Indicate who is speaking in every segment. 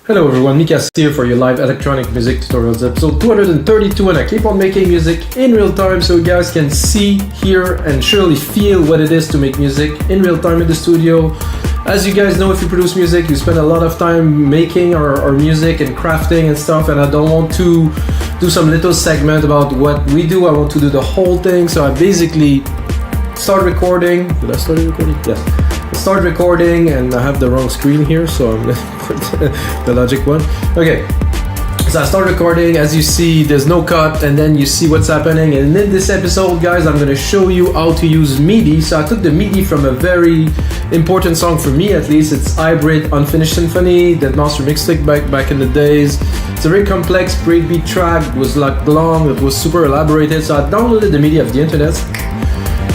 Speaker 1: Hello everyone, Mikas here for your live electronic music tutorials episode 232, and I keep on making music in real time so you guys can see, hear and surely feel what it is to make music in real time in the studio. As you guys know, if you produce music, you spend a lot of time making our music and crafting and stuff, and I don't want to do some little segment about what we do. I want to do the whole thing, so I basically start recording. Did I start recording? Yes. I start recording and I have the wrong screen here, so I'm gonna put the Logic one. Okay, so I start recording. As you see, there's no cut, and then you see what's happening. And in this episode, guys, I'm gonna show you how to use MIDI. So I took the MIDI from a very important song for me, at least. It's Hybrid Unfinished Symphony that Master Mixed back in the days. It's a very complex breakbeat track. It was like long, it was super elaborated. So I downloaded the MIDI of the internet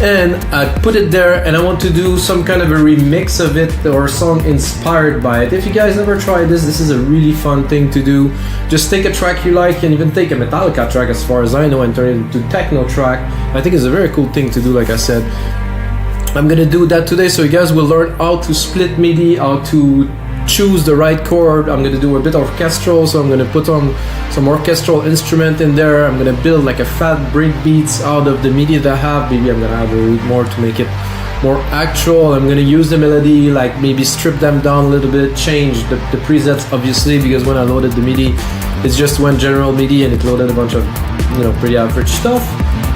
Speaker 1: and I put it there, and I want to do some kind of a remix of it or a song inspired by it. If you guys never tried this is a really fun thing to do. Just take a track you like, and even take a Metallica track as far as I know and turn it into techno track. I think it's a very cool thing to do, like I said. I'm gonna do that today, so you guys will learn how to split MIDI, how to choose the right chord. I'm gonna do a bit of orchestral, so I'm gonna put on some orchestral instrument in there. I'm gonna build like a fat breakbeats out of the MIDI that I have. Maybe I'm gonna add a little more to make it more actual. I'm gonna use the melody, like maybe strip them down a little bit, change the presets obviously, because when I loaded the MIDI, it's just one general MIDI and it loaded a bunch of, you know, pretty average stuff.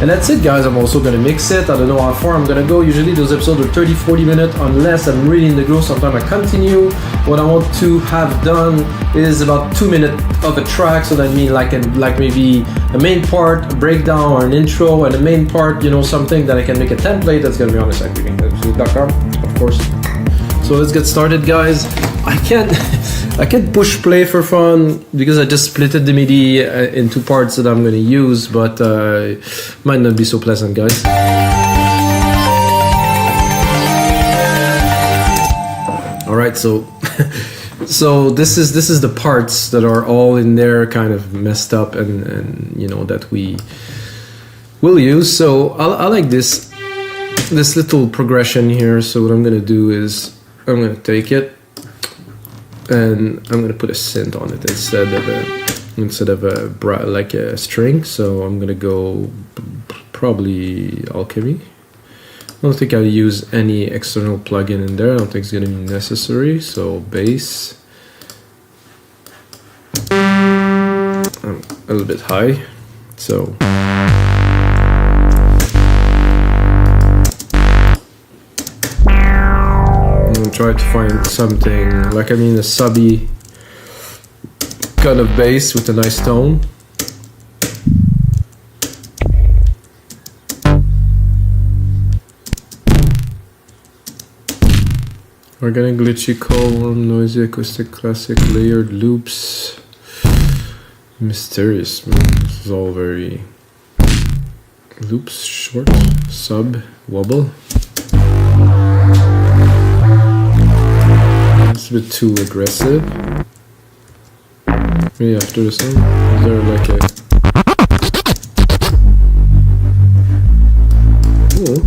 Speaker 1: And that's it, guys. I'm also gonna mix it. I don't know how far I'm gonna go. Usually those episodes are 30-40 minutes unless I'm really in the groove. Sometimes I continue. What I want to have done is about 2 minutes of a track, so that means like maybe a main part, a breakdown or an intro, and a main part, you know, something that I can make a template that's gonna be on the sidechain.com, of course. So let's get started, guys. I can't push play for fun because I just splitted the MIDI into parts that I'm gonna use, but might not be so pleasant, guys. All right, so so this is the parts that are all in there, kind of messed up, and you know, that we will use. So I like this little progression here. So what I'm gonna do is I'm gonna take it and I'm gonna put a synth on it instead of a string. So I'm gonna go probably Alchemy. I don't think I'll use any external plugin in there. I don't think it's gonna be necessary. So bass, a little bit high. So try to find something like, a subby kind of bass with a nice tone. Organic, glitchy, calm, noisy, acoustic, classic, layered loops, mysterious. This is all very loops, short, sub, wobble. It's a bit too aggressive. Maybe after the song, is there like a... Ooh.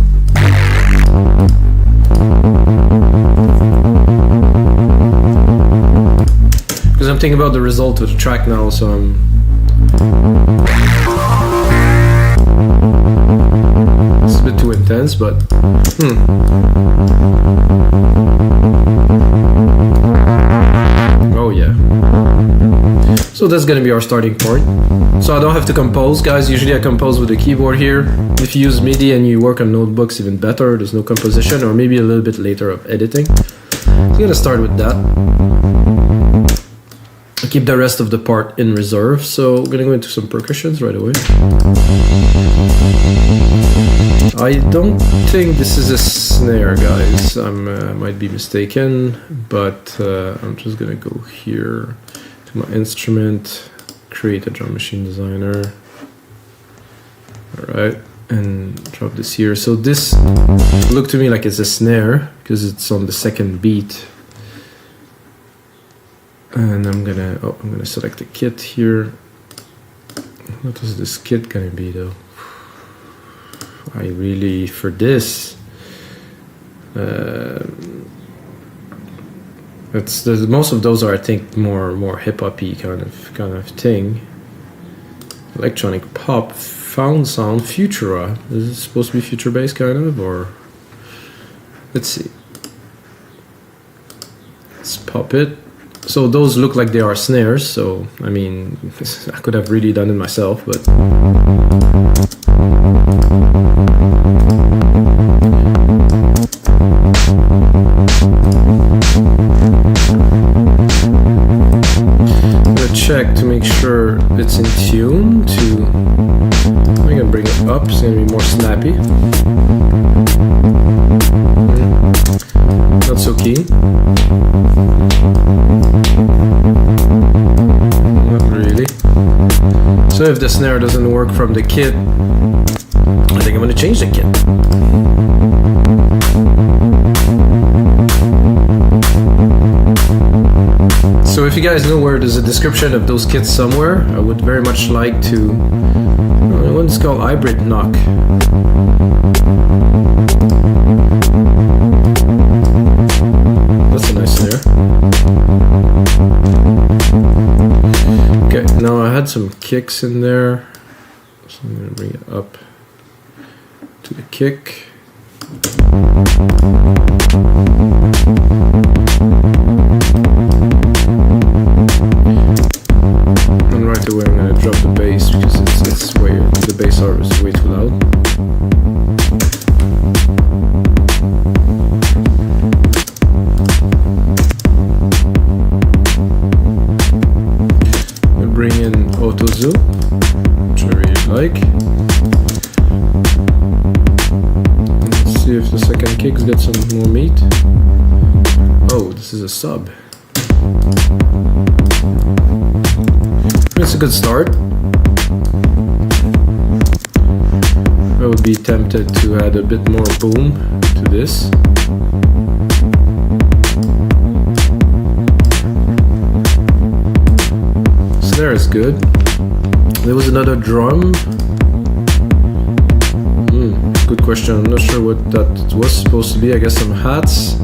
Speaker 1: Because I'm thinking about the result of the track now, so it's a bit too intense, but oh yeah. So that's gonna be our starting point. So I don't have to compose, guys. Usually I compose with the keyboard here. If you use MIDI and you work on notebooks, even better. There's no composition, or maybe a little bit later of editing. So I'm gonna start with that. I'll keep the rest of the part in reserve. So we're gonna go into some percussions right away. I don't think this is a snare, guys. I might be mistaken, but I'm just gonna go here to my instrument, create a drum machine designer. All right, and drop this here. So this looked to me like it's a snare because it's on the second beat. And I'm gonna select the kit here. What is this kit gonna be though? I really, for this, I most of those are, I think, more hip-hop-y kind of thing. Electronic pop, found sound, Futura. Is it supposed to be future bass kind of, or let's see. Let's pop it. So those look like they are snares. So I mean, I could have really done it myself, but. Check to make sure it's in tune to. I'm gonna bring it up, it's gonna be more snappy. Not so keen. Not really. So if the snare doesn't work from the kit, I think I'm gonna change the kit. So if you guys know where there's a description of those kits somewhere, I would very much like to. One's called Hybrid Knock. That's a nice snare. Okay, now I had some kicks in there, so I'm gonna bring it up to the kick. And right away I'm going to drop the bass because the bass art is way too loud. We'll bring in Auto Zoom, which I really like. Let's see if the second kick's got some more meat. Oh, this is a sub. It's a good start. I would be tempted to add a bit more boom to this. Snare is good. There was another drum. Good question. I'm not sure what that was supposed to be. I guess some hats.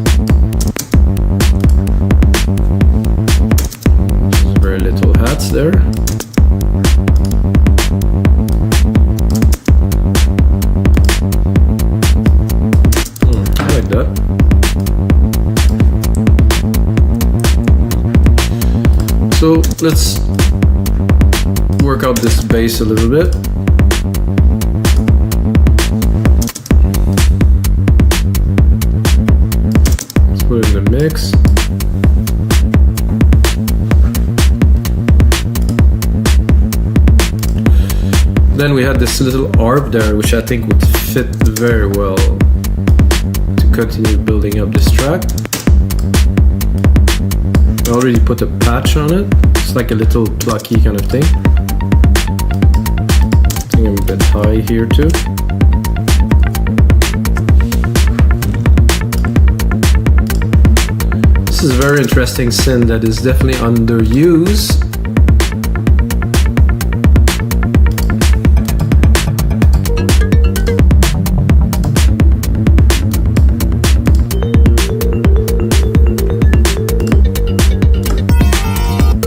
Speaker 1: Very little hats there. I like that. So let's work out this bass a little bit. Let's put it in the mix. Then we had this little arp there, which I think would fit very well to continue building up this track. I already put a patch on it. It's like a little plucky kind of thing. I think I'm a bit high here too. This is a very interesting synth that is definitely underused.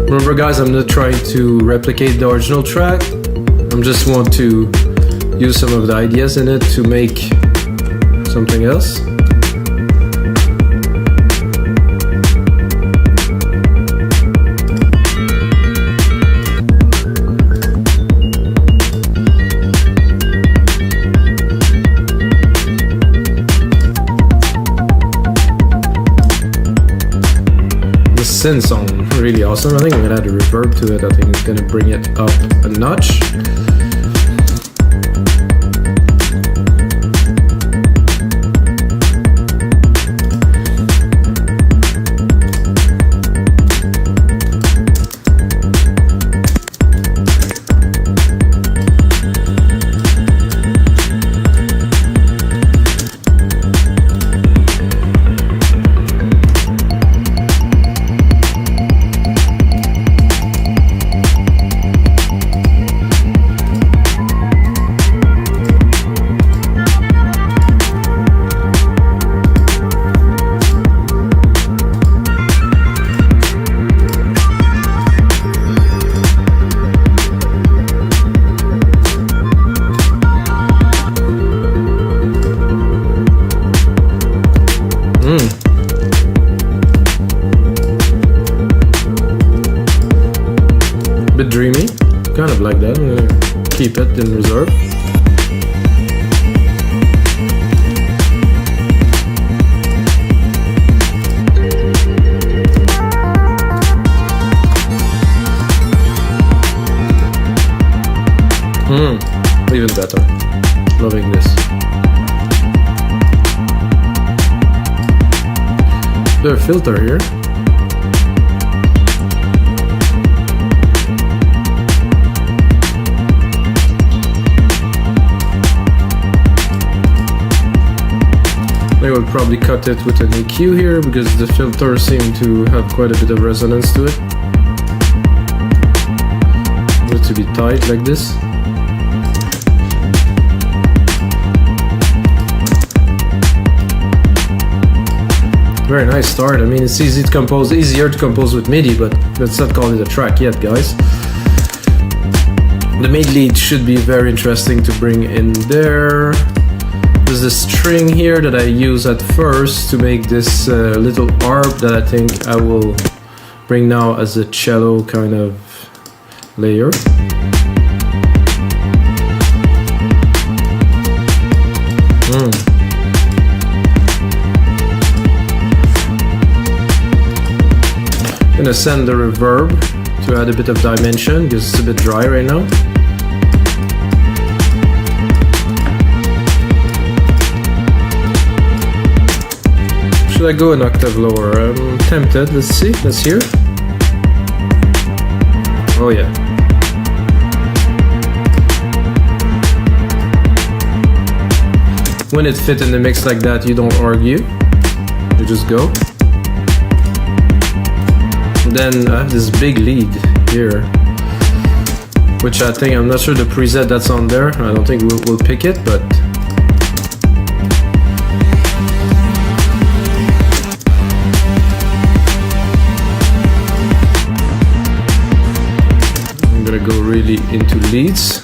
Speaker 1: Remember guys, I'm not trying to replicate the original track. I just want to use some of the ideas in it to make something else. The synth sound really awesome. I think I'm gonna add a reverb to it. I think it's gonna bring it up a notch. bit dreamy, kind of like that. I'm gonna keep it in reserve. Even better. Loving this. There's a filter here. I will probably cut it with an EQ here because the filters seem to have quite a bit of resonance to it. Need to be tight like this. Very nice start. I mean, it's easy to compose, easier to compose with MIDI, but let's not call it a track yet, guys. The mid lead should be very interesting to bring in there. There's a string here that I use at first to make this little arp that I think I will bring now as a cello kind of layer. I'm gonna send the reverb to add a bit of dimension because it's a bit dry right now. Should I go an octave lower? I'm tempted. Let's see. Let's hear. Oh yeah. When it fits in the mix like that, you don't argue. You just go. Then I have this big lead here, which I think, I'm not sure the preset that's on there, I don't think we'll pick it, but I'm gonna go really into leads.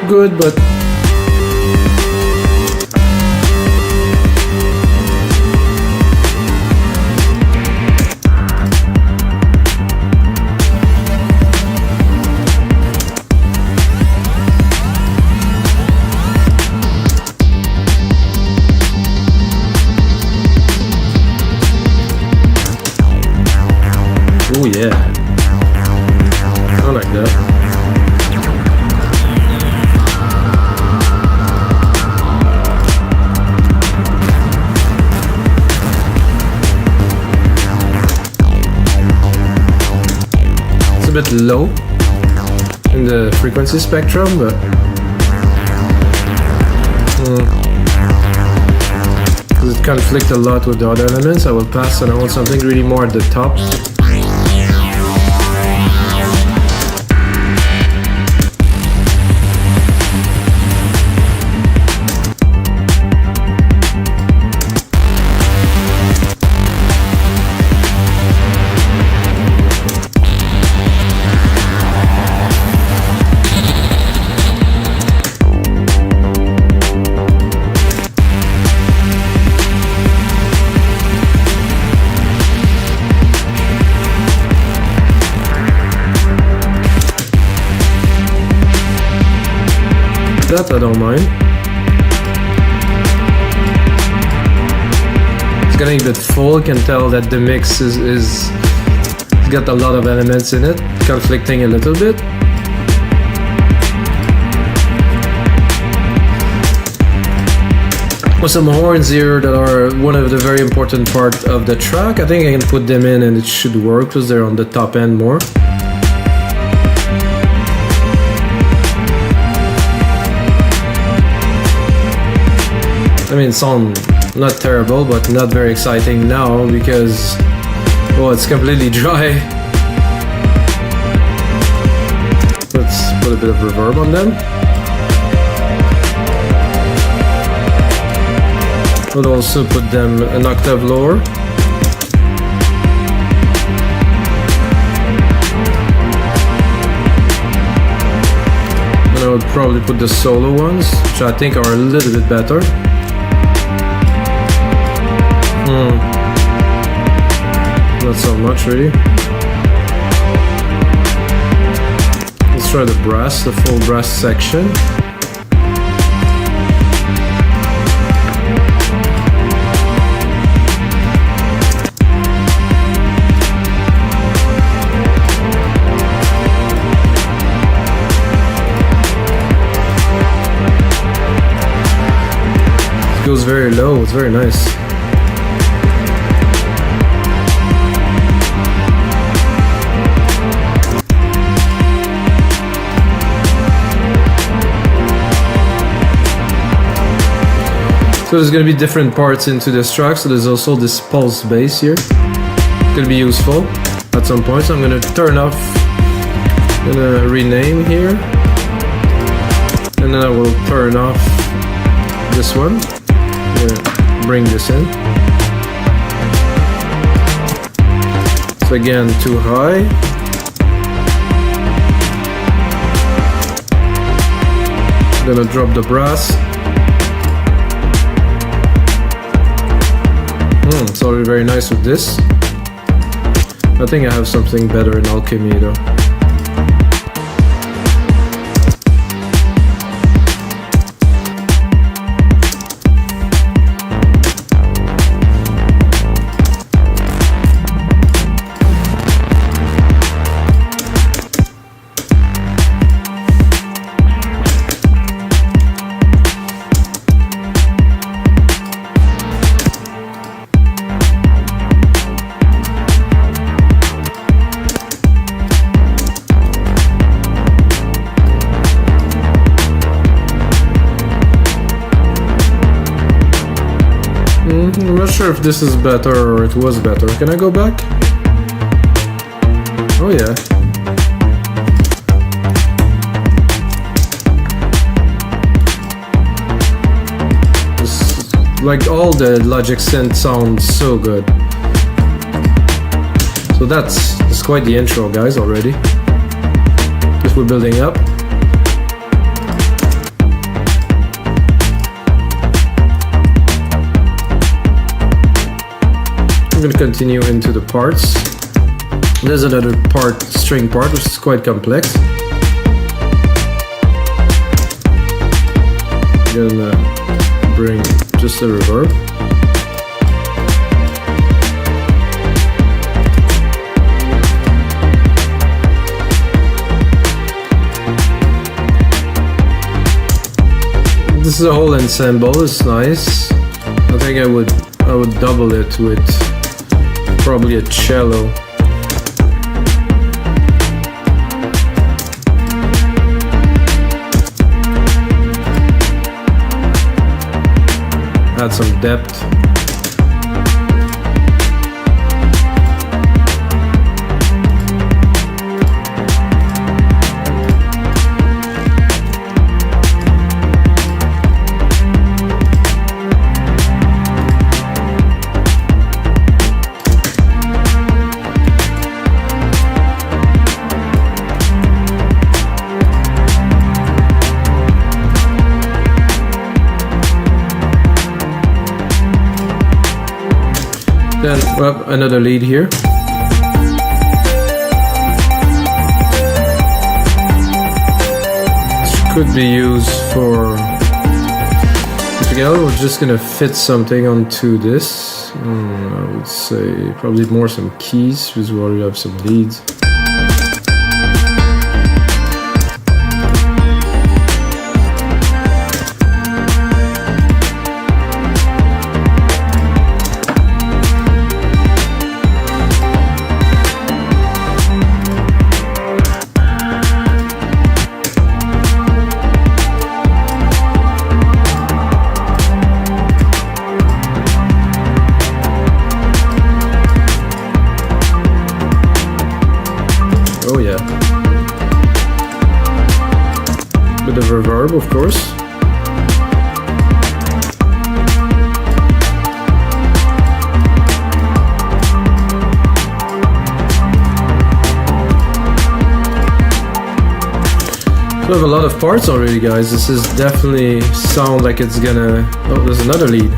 Speaker 1: Good, but oh yeah, I like that. Bit low in the frequency spectrum, but it conflicts a lot with the other elements. I will pass, and I want something really more at the top. That I don't mind. It's getting a bit full. You can tell that the mix is got a lot of elements in it, conflicting a little bit. with some horns here that are one of the very important part of the track. I think I can put them in and it should work because they're on the top end more. I mean, sound not terrible, but not very exciting now because, well, it's completely dry. Let's put a bit of reverb on them. We'll also put them an octave lower. And I would probably put the solo ones, which I think are a little bit better. Not so much really. Let's try the brass, the full brass section. It goes very low, it's very nice. So there's going to be different parts into this track, so there's also this pulse bass here. It's going to be useful at some point, so I'm going to turn off, I'm going to rename here, and then I will turn off this one. I'm going to bring this in. So again, too high. I'm going to drop the brass. It's already very nice with this. I think I have something better in Alchemy though. I'm not sure if this is better or it was better. Can I go back? Oh yeah. This, like all the Logic synth sounds so good. So that's quite the intro, guys, already. Just we're building up. I'm going to continue into the parts. There's another part, string part, which is quite complex. I'm going to bring just a reverb. This is a whole ensemble, it's nice. I think I would double it with probably a cello. Add some depth. Then well, another lead here. Which could be used for together. We're just gonna fit something onto this. I would say probably more some keys because we already have some leads. intro, of course. We have a lot of parts already, guys. This is definitely sound like it's gonna... Oh, there's another lead.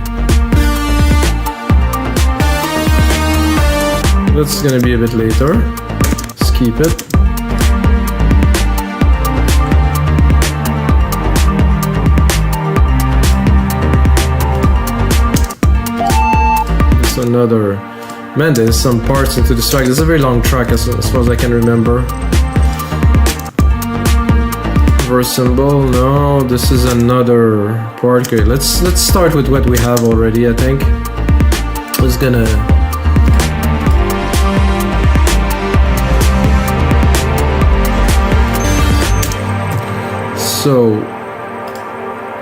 Speaker 1: That's gonna be a bit later. Let's keep it. It's another... Man, there's some parts into this track. This is a very long track as far as I can remember. Verse symbol, no, this is another part. Okay, let's start with what we have already. I think it's gonna so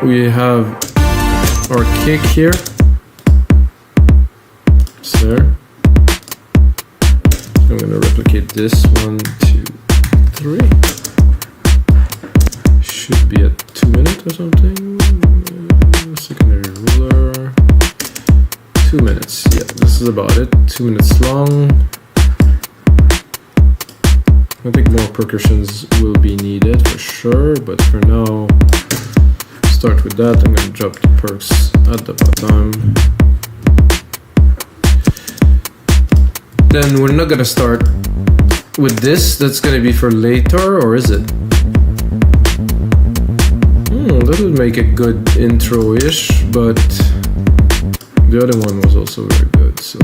Speaker 1: we have our kick here. Snare. I'm gonna replicate this 1, 2, 3. Should be at 2 minutes or something. Secondary ruler. 2 minutes. Yeah, this is about it. 2 minutes long. I think more percussions will be needed for sure, but for now, start with that. I'm gonna drop the perks at the bottom. Then we're not gonna start with this. That's gonna be for later, or is it? That would make a good intro-ish, but the other one was also very good, so...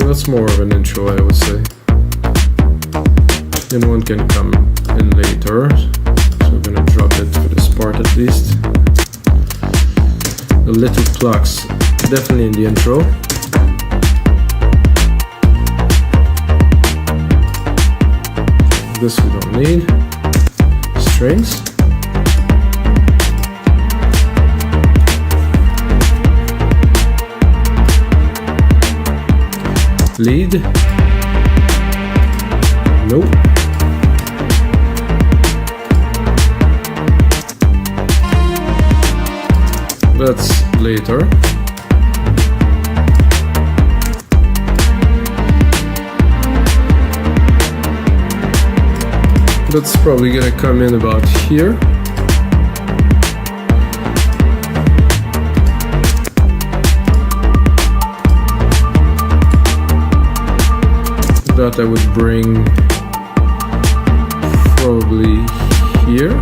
Speaker 1: That's more of an intro, I would say. Then one can come in later, so we're gonna drop it for this part at least. The little plucks, definitely in the intro. This we don't need. Strings. Lead. Nope. That's later. That's probably gonna come in about here. That I would bring probably here.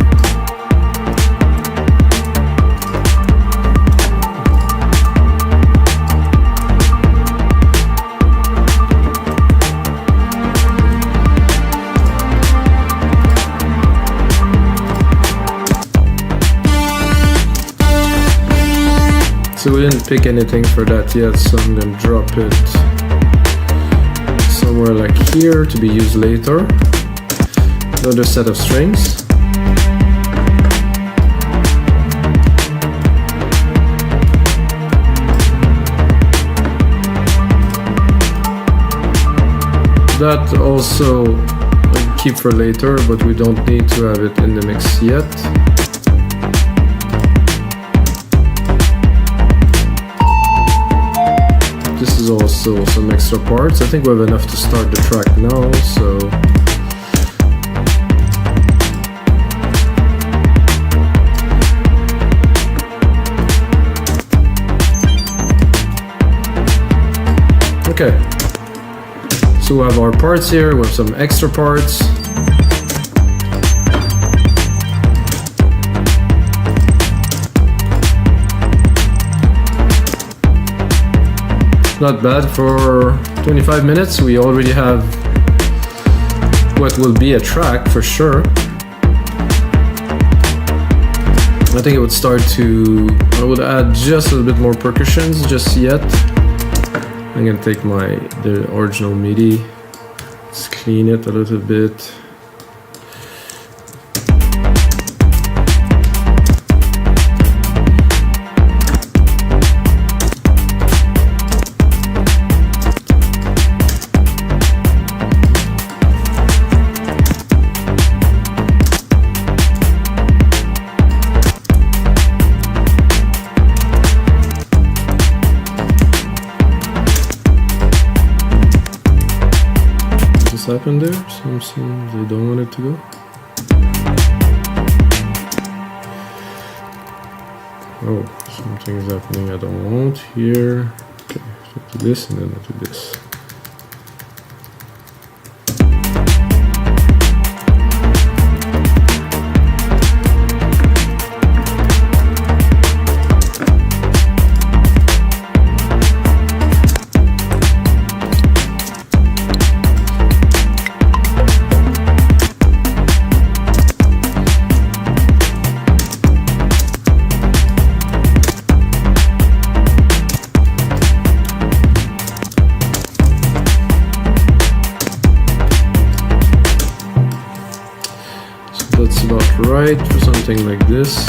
Speaker 1: So we didn't pick anything for that yet, so I'm gonna drop it somewhere like here to be used later. Another set of strings. That also I'll keep for later, but we don't need to have it in the mix yet. This is also some extra parts. I think we have enough to start the track now, so... Okay. So we have our parts here, we have some extra parts. Not bad for 25 minutes. We already have what will be a track for sure. I think it would start to... I would add just a little bit more percussions just yet. I'm gonna take the original MIDI, let's clean it a little bit. happened there? Something they don't want it to go. Oh, something is happening I don't want here. Okay, so I do this and then I do this. Right for something like this.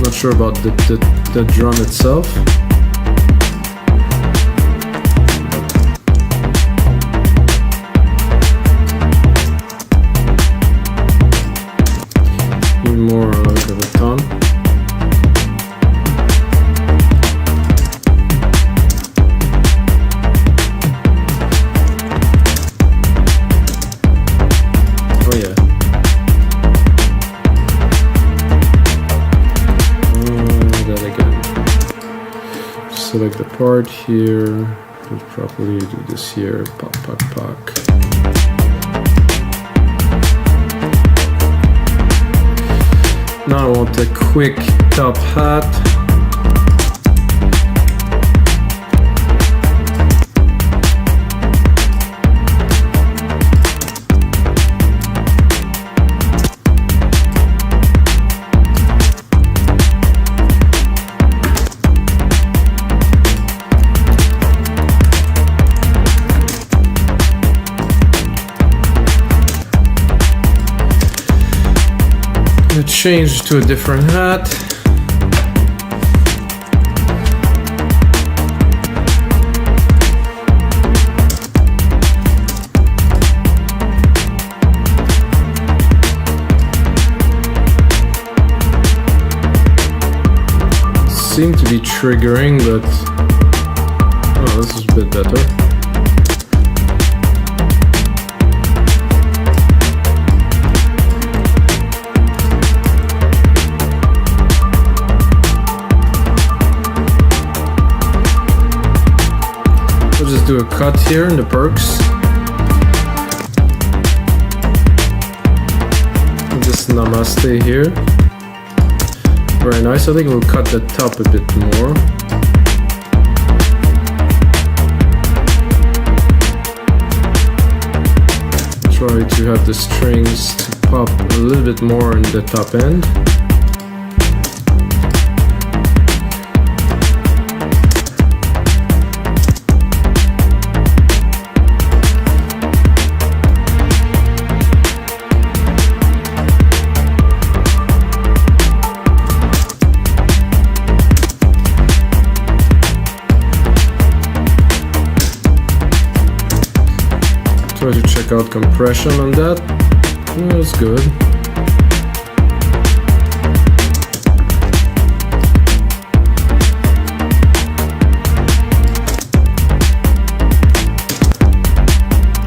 Speaker 1: Not sure about the drum itself. Even more like of a tom. Oh yeah. Select the part here, do it properly, do this here, pop, pop, pop. Now I want a quick top hat. Change to a different hat. Seem to be triggering, but oh, this is a bit better. Just do a cut here in the perks. This namaste here. Very nice. I think we'll cut the top a bit more. Try to have the strings to pop a little bit more in the top end. Try to check out compression on that. That's good.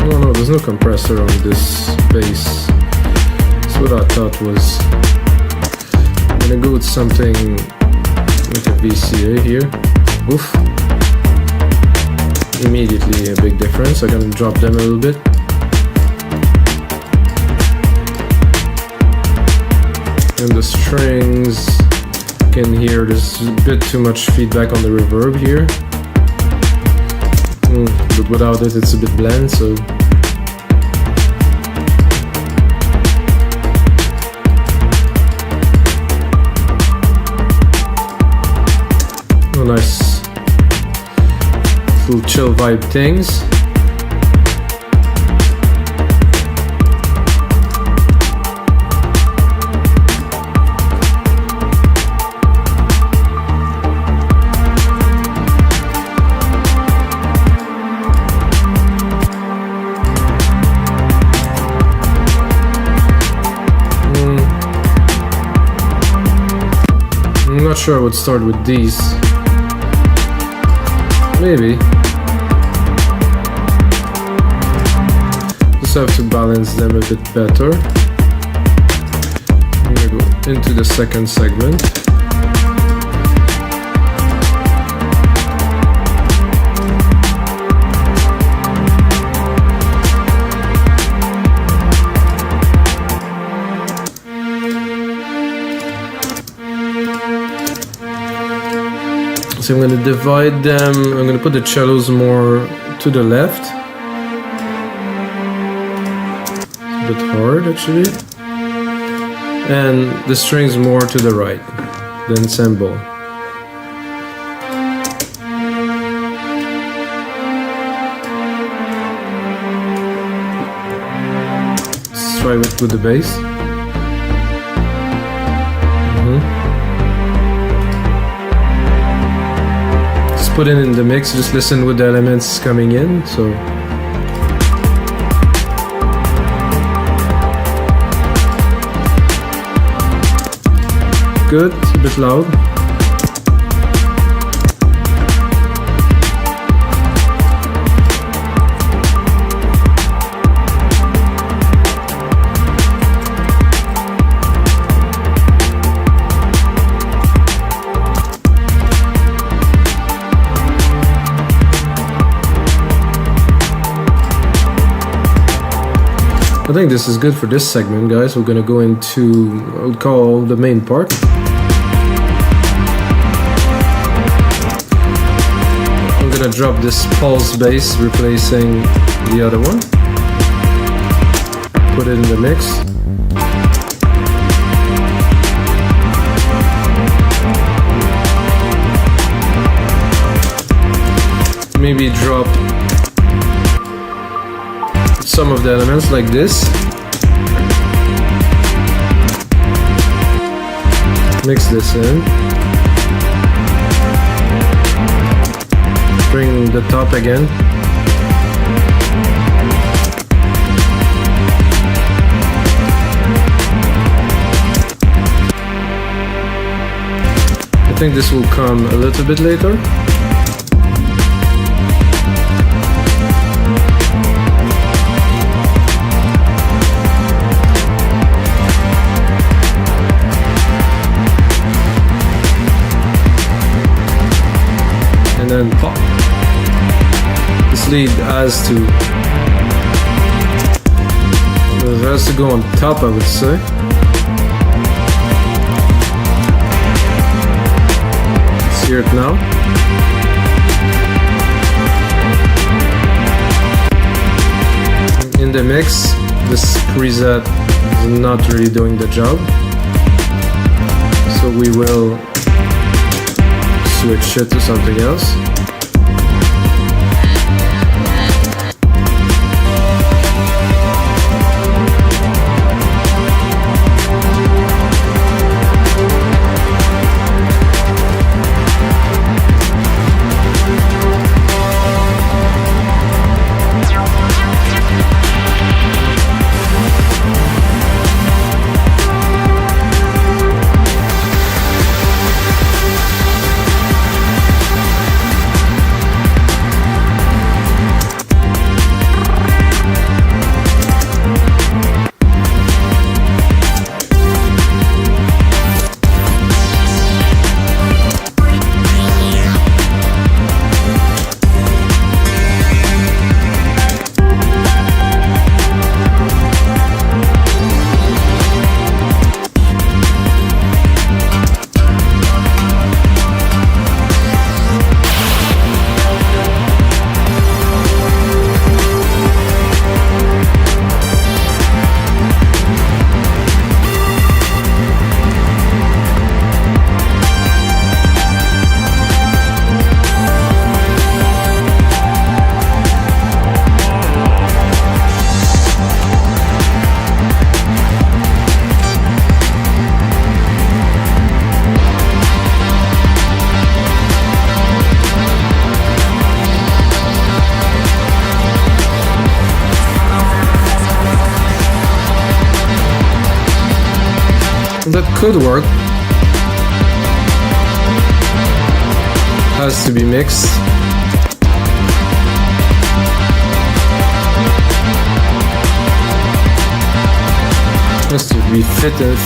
Speaker 1: Oh no, there's no compressor on this bass. That's what I thought was. I'm gonna go with something like a VCA here. Oof. Immediately a big difference. I'm gonna drop them a little bit. And the strings, you can hear there's a bit too much feedback on the reverb here. But without it, it's a bit bland, so. Oh, nice. Little chill vibe things. I'm not sure I would start with these. Maybe. have to balance them a bit better. I'm gonna go into the second segment. So I'm going to divide them. I'm going to put the cellos more to the left. It's a bit hard actually. And the strings more to the right, the ensemble. Let's try with the bass. Put it in the mix, just listen with the elements coming in. So good, it's a bit loud. I think this is good for this segment, guys. We're gonna go into what I would call the main part. I'm gonna drop this pulse bass, replacing the other one. Put it in the mix. Maybe drop some of the elements like this. Mix this in. Bring the top again. I think this will come a little bit later. And then pop. This lead has to go on top, I would say. Let's hear it now. In the mix, this preset is not really doing the job, so we will switch it to something else. That could work. Has to be mixed. just to be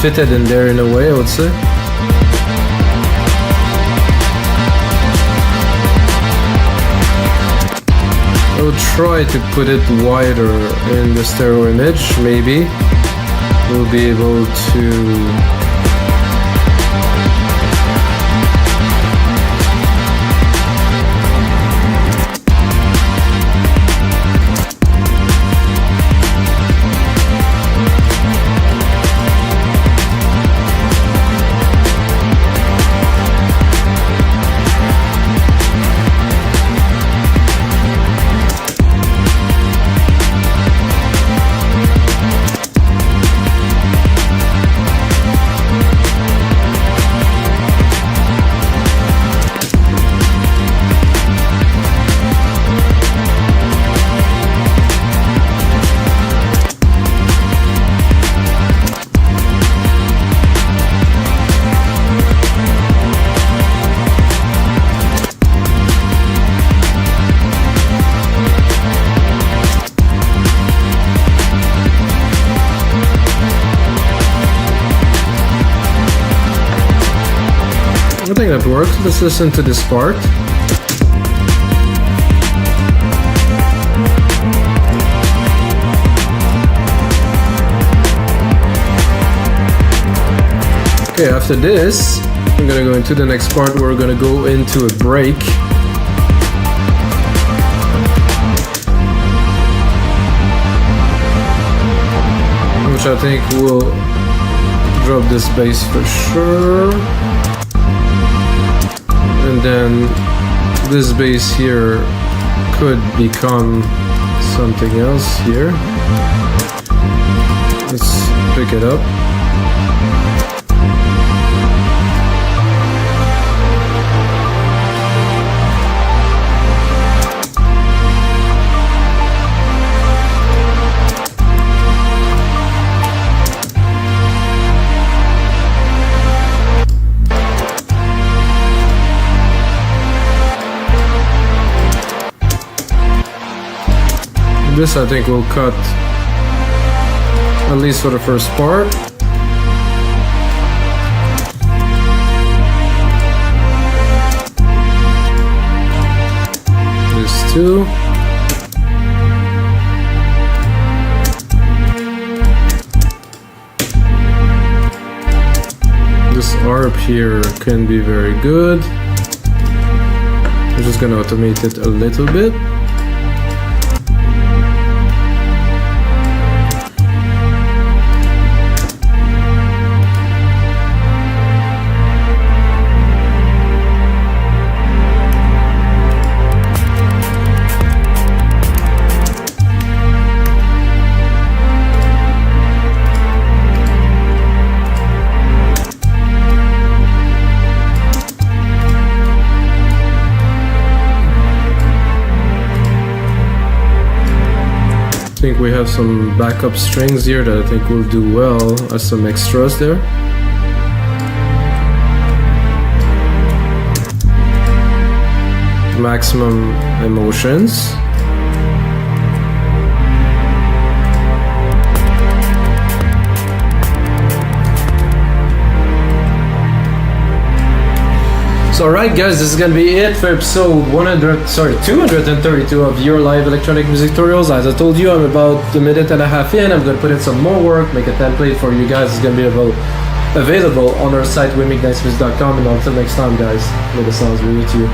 Speaker 1: fitted in there in a way, I would say. I will try to put it wider in the stereo image, maybe we'll be able to I think that works. Let's listen to this part. Okay, after this, I'm gonna go into the next part. We're gonna go into a break. Which I think will drop this bass for sure. And then this bass here could become something else here. Let's pick it up. This I think will cut, at least for the first part. This too. This ARP here can be very good. I'm just gonna automate it a little bit. I think we have some backup strings here that I think will do well as some extras there. Maximum emotions. So alright guys, this is gonna be it for episode 232 of your live electronic music tutorials. As I told you, I'm about a minute and a half in. I'm gonna put in some more work, make a template for you guys. It's gonna be available on our site, wimignicemusic.com. And until next time guys, may the sounds be with you.